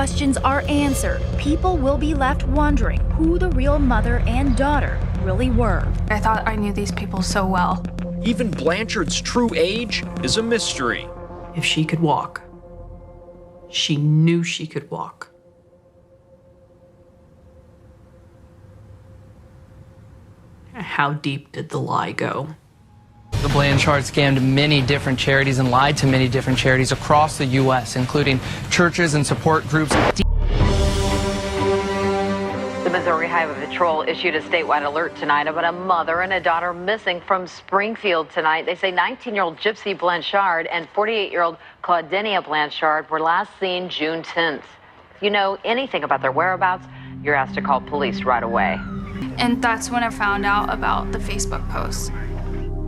questions are answered, people will be left wondering who the real mother and daughter really were. I thought I knew these people so well. Even Blanchard's true age is a mystery. If she could walk, she knew she could walk. How deep did the lie go? The Blanchard scammed many different charities and lied to many different charities across the U.S., including churches and support groups. The Missouri Highway Patrol issued a statewide alert tonight about a mother and a daughter missing from Springfield tonight. They say 19-year-old Gypsy Blanchard and 48-year-old Claudenia Blanchard were last seen June 10th. If you know anything about their whereabouts, you're asked to call police right away. And that's when I found out about the Facebook post.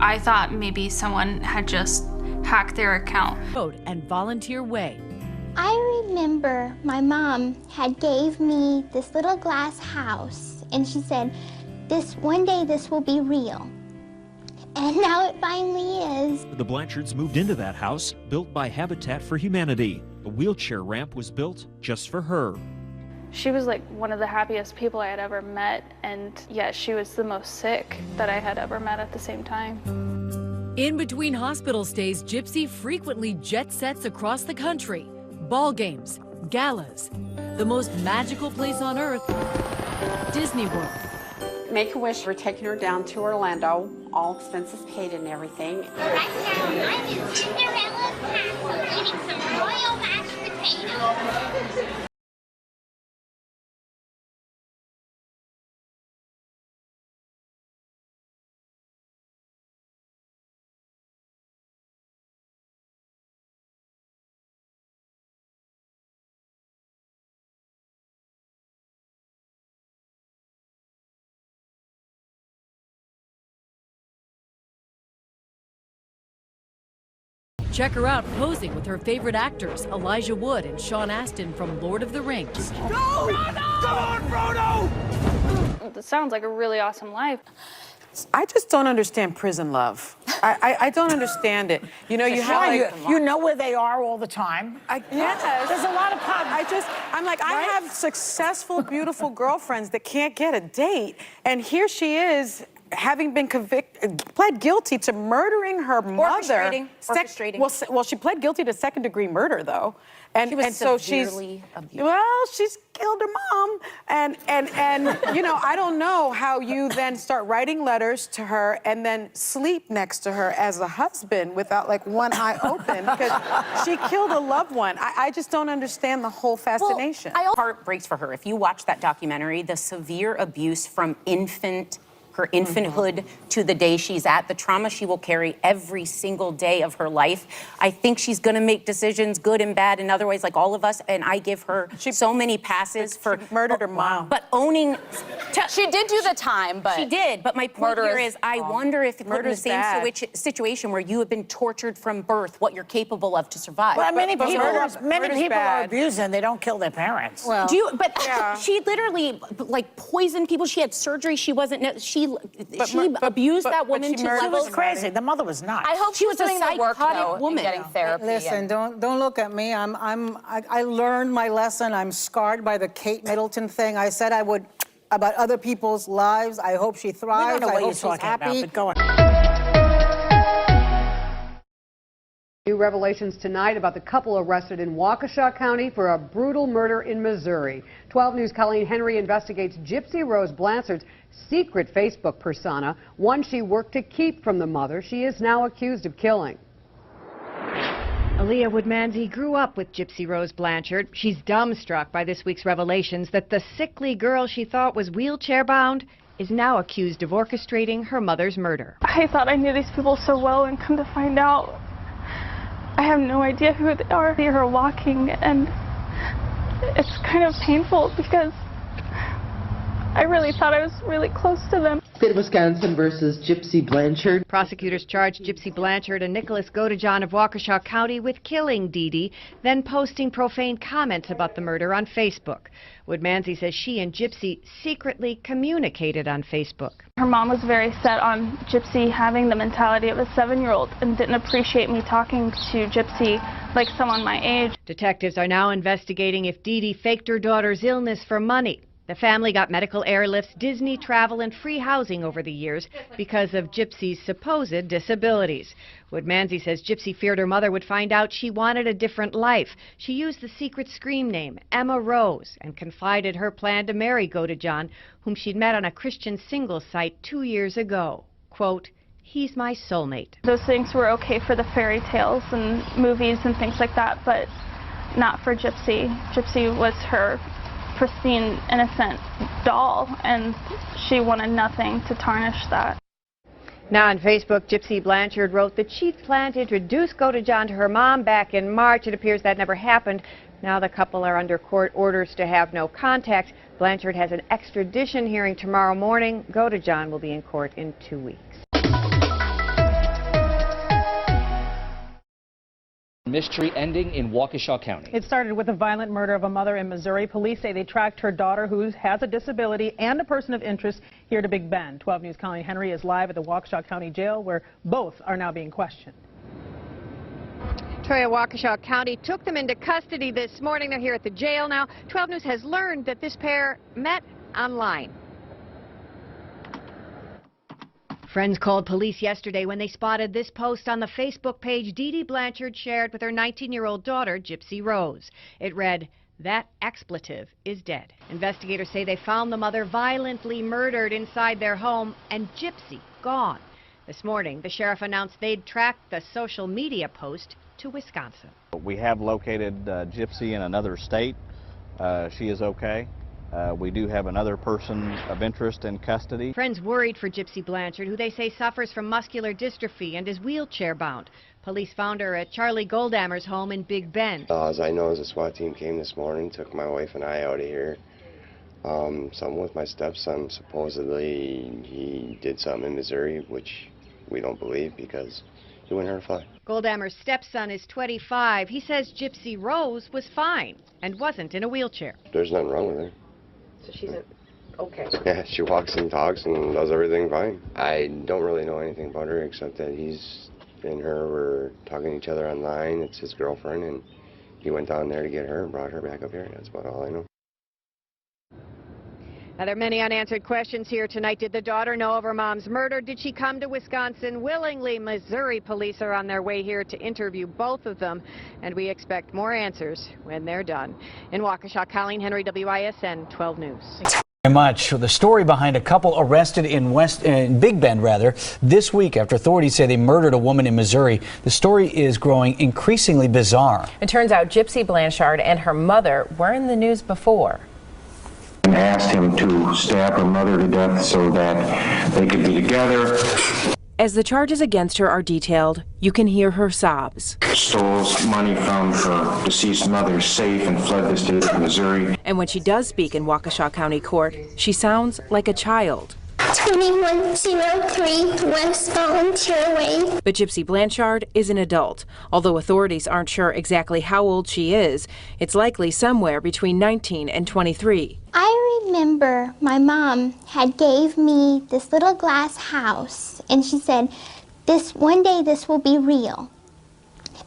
I thought maybe someone had just hacked their account. And volunteer way. I remember my mom had gave me this little glass house, and she said, one day this will be real. And now it finally is. The Blanchards moved into that house, built by Habitat for Humanity. A wheelchair ramp was built just for her. She was like one of the happiest people I had ever met, and yet she was the most sick that I had ever met at the same time. In between hospital stays, Gypsy frequently jet sets across the country. Ball games, galas, the most magical place on earth, Disney World. Make-A-Wish, we're taking her down to Orlando, all expenses paid and everything. Right now, I'm in Cinderella's castle eating some royal mashed potatoes. Check her out posing with her favorite actors, Elijah Wood and Sean Astin from Lord of the Rings. Go! Frodo! Come on, Frodo! It sounds like a really awesome life. I just don't understand prison love. I don't understand it. You know, you have you know where they are all the time. Yes. There's a lot of problems. I'm like, I have successful, beautiful girlfriends that can't get a date, and here she is, having been pled guilty to murdering her mother. Orchestrating. Well, she pled guilty to second-degree murder, though. And so she's abused. Well, she's killed her mom, and you know, I don't know how you then start writing letters to her and then sleep next to her as a husband without like one eye open, because she killed a loved one. I just don't understand the whole fascination. Well, heart breaks for her. If you watch that documentary, the severe abuse from her infanthood to the day she's at, the trauma she will carry every single day of her life. I think she's gonna make decisions, good and bad, in other ways, like all of us, and I give her so many passes for murdered her mom. But owning... She did do the time, but... She did, but my point here is, I wonder if it's in the same situation where you have been tortured from birth, what you're capable of to survive. Well, many people are abusing, they don't kill their parents. Well, she literally, like, poisoned people. She had surgery, she wasn't... She abused that woman to levels. She was crazy. The mother was not. I hope she was a psychotic woman. Getting therapy. Listen, don't look at me. I learned my lesson. I'm scarred by the Kate Middleton thing. I said I would about other people's lives. I hope she thrives. I hope she's happy. About, but go on. New revelations tonight about the couple arrested in Waukesha County for a brutal murder in Missouri. 12 News' Colleen Henry investigates Gypsy Rose Blanchard's secret Facebook persona, one she worked to keep from the mother she is now accused of killing. Aaliyah Woodmansey grew up with Gypsy Rose Blanchard. She's dumbstruck by this week's revelations that the sickly girl she thought was wheelchair-bound is now accused of orchestrating her mother's murder. I thought I knew these people so well, and come to find out, I have no idea who they are. They are walking, and it's kind of painful because I really thought I was really close to them. Pitt, Wisconsin versus Gypsy Blanchard. Prosecutors charged Gypsy Blanchard and Nicholas Godejohn of Waukesha County with killing Dee Dee, then posting profane comments about the murder on Facebook. Woodmansey says she and Gypsy secretly communicated on Facebook. Her mom was very set on Gypsy having the mentality of a 7-year-old and didn't appreciate me talking to Gypsy like someone my age. Detectives are now investigating if Dee Dee faked her daughter's illness for money. The family got medical airlifts, Disney travel, and free housing over the years because of Gypsy's supposed disabilities. Woodmansey says Gypsy feared her mother would find out she wanted a different life. She used the secret scream name, Emma Rose, and confided her plan to marry Godejohn, whom she'd met on a Christian singles site 2 years ago. Quote, "He's my soulmate." Those things were okay for the fairy tales and movies and things like that, but not for Gypsy. Gypsy was her pristine, innocent doll, and she wanted nothing to tarnish that. Now on Facebook, Gypsy Blanchard wrote that she'd planned to introduce Godejohn to her mom back in March. It appears that never happened. Now the couple are under court orders to have no contact. Blanchard has an extradition hearing tomorrow morning. Godejohn will be in court in 2 weeks. Mystery ending in Waukesha County. It started with a violent murder of a mother in Missouri. Police say they tracked her daughter, who has a disability, and a person of interest here to Big Bend. 12 News' Colleen Henry is live at the Waukesha County Jail, where both are now being questioned. Toya, Waukesha County took them into custody this morning. They're here at the jail now. 12 News has learned that this pair met online. Friends called police yesterday when they spotted this post on the Facebook page Dee Dee Blanchard shared with her 19-year-old daughter, Gypsy Rose. It read, "That expletive is dead." Investigators say they found the mother violently murdered inside their home and Gypsy gone. This morning, the sheriff announced they'd tracked the social media post to Wisconsin. We have located Gypsy in another state. She is okay. We do have another person of interest in custody. Friends worried for Gypsy Blanchard, who they say suffers from muscular dystrophy and is wheelchair-bound. Police found her at Charlie Goldammer's home in Big Bend. As I know, the SWAT team came this morning, took my wife and I out of here. Something with my stepson. Supposedly he did something in Missouri, which we don't believe because he wouldn't hurt a fly. Goldammer's stepson is 25. He says Gypsy Rose was fine and wasn't in a wheelchair. There's nothing wrong with her. So she's okay. Yeah, she walks and talks and does everything fine. I don't really know anything about her except that he's and her were talking to each other online. It's his girlfriend, and he went down there to get her and brought her back up here. That's about all I know. Now, there are many unanswered questions here tonight. Did the daughter know of her mom's murder? Did she come to Wisconsin willingly? Missouri police are on their way here to interview both of them, and we expect more answers when they're done. In Waukesha, Colleen Henry, WISN 12 News. Very much. The story behind a couple arrested in Big Bend this week after authorities say they murdered a woman in Missouri. The story is growing increasingly bizarre. It turns out Gypsy Blanchard and her mother were in the news before. And asked him to stab her mother to death so that they could be together. As the charges against her are detailed, you can hear her sobs. Stole money from her deceased mother's safe and fled the state of Missouri. And when she does speak in Waukesha County Court, she sounds like a child. 2103 West Volunteer Way. But Gypsy Blanchard is an adult. Although authorities aren't sure exactly how old she is, it's likely somewhere between 19 and 23. I remember my mom had gave me this little glass house, and she said, one day this will be real.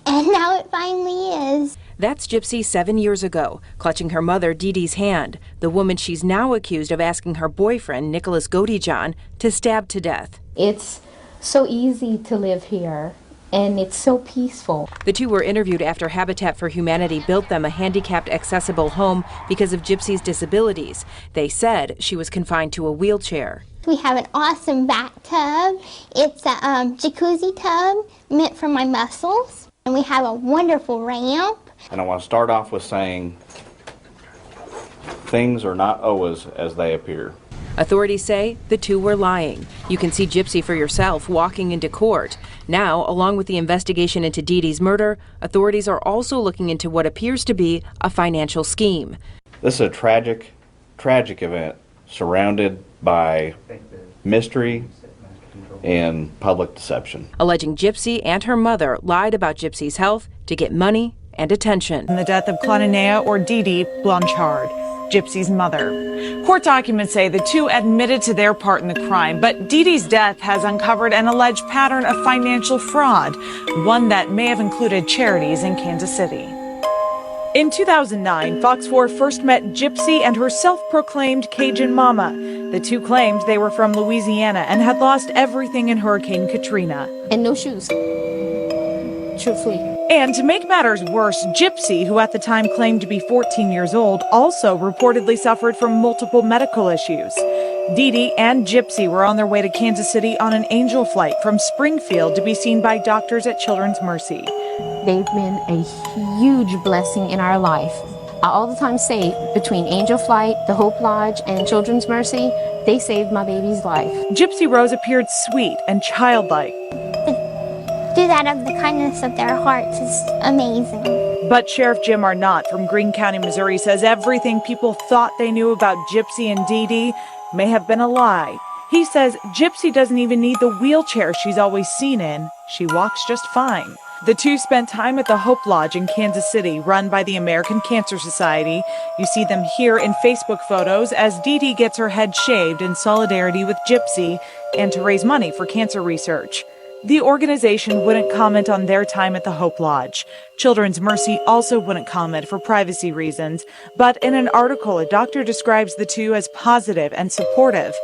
And now it finally is. That's Gypsy 7 years ago, clutching her mother Dee Dee's hand, the woman she's now accused of asking her boyfriend, Nicholas Godejohn, to stab to death. It's so easy to live here, and it's so peaceful. The two were interviewed after Habitat for Humanity built them a handicapped accessible home because of Gypsy's disabilities. They said she was confined to a wheelchair. We have an awesome bathtub. It's a jacuzzi tub meant for my muscles. And we have a wonderful ramp. And I want to start off with saying things are not always as they appear. Authorities say the two were lying. You can see Gypsy for yourself walking into court. Now, along with the investigation into Dee Dee's murder, authorities are also looking into what appears to be a financial scheme. This is a tragic event. surrounded by mystery and public deception. Alleging Gypsy and her mother lied about Gypsy's health to get money and attention. In the death of Claudinea or Dee Dee Blanchard, Gypsy's mother. Court documents say the two admitted to their part in the crime, but Dee Dee's death has uncovered an alleged pattern of financial fraud, one that may have included charities in Kansas City. In 2009, Fox 4 first met Gypsy and her self-proclaimed Cajun mama. The two claimed they were from Louisiana and had lost everything in Hurricane Katrina. And no shoes, truthfully. And to make matters worse, Gypsy, who at the time claimed to be 14 years old, also reportedly suffered from multiple medical issues. Dee Dee and Gypsy were on their way to Kansas City on an Angel flight from Springfield to be seen by doctors at Children's Mercy. They've been a huge blessing in our life. I all the time say between Angel Flight, the Hope Lodge, and Children's Mercy, they saved my baby's life. Gypsy Rose appeared sweet and childlike. Do that of the kindness of their hearts is amazing. But Sheriff Jim Arnott from Greene County, Missouri says everything people thought they knew about Gypsy and Dee Dee may have been a lie. He says Gypsy doesn't even need the wheelchair she's always seen in. She walks just fine. The two spent time at the Hope Lodge in Kansas City, run by the American Cancer Society. You see them here in Facebook photos as Dee Dee gets her head shaved in solidarity with Gypsy and to raise money for cancer research. The organization wouldn't comment on their time at the Hope Lodge. Children's Mercy also wouldn't comment for privacy reasons, but in an article, a doctor describes the two as positive and supportive.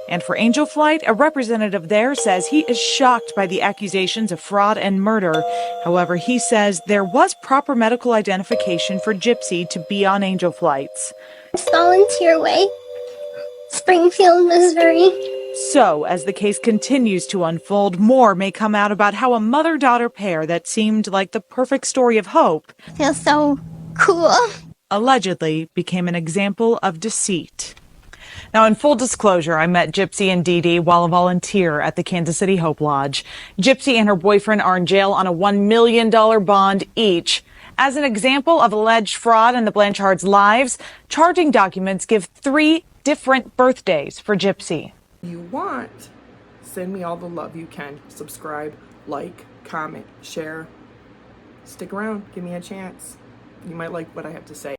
And for Angel Flight, a representative there says he is shocked by the accusations of fraud and murder. However, he says there was proper medical identification for Gypsy to be on Angel Flights. It's Volunteer Way, Springfield, Missouri. So, as the case continues to unfold, more may come out about how a mother-daughter pair that seemed like the perfect story of hope Feels so cool. allegedly became an example of deceit. Now, in full disclosure, I met Gypsy and Dee Dee while a volunteer at the Kansas City Hope Lodge. Gypsy and her boyfriend are in jail on a $1 million bond each. As an example of alleged fraud in the Blanchards' lives, charging documents give 3 different birthdays for Gypsy. You want, send me all the love you can. Subscribe, like, comment, share. Stick around, give me a chance. You might like what I have to say.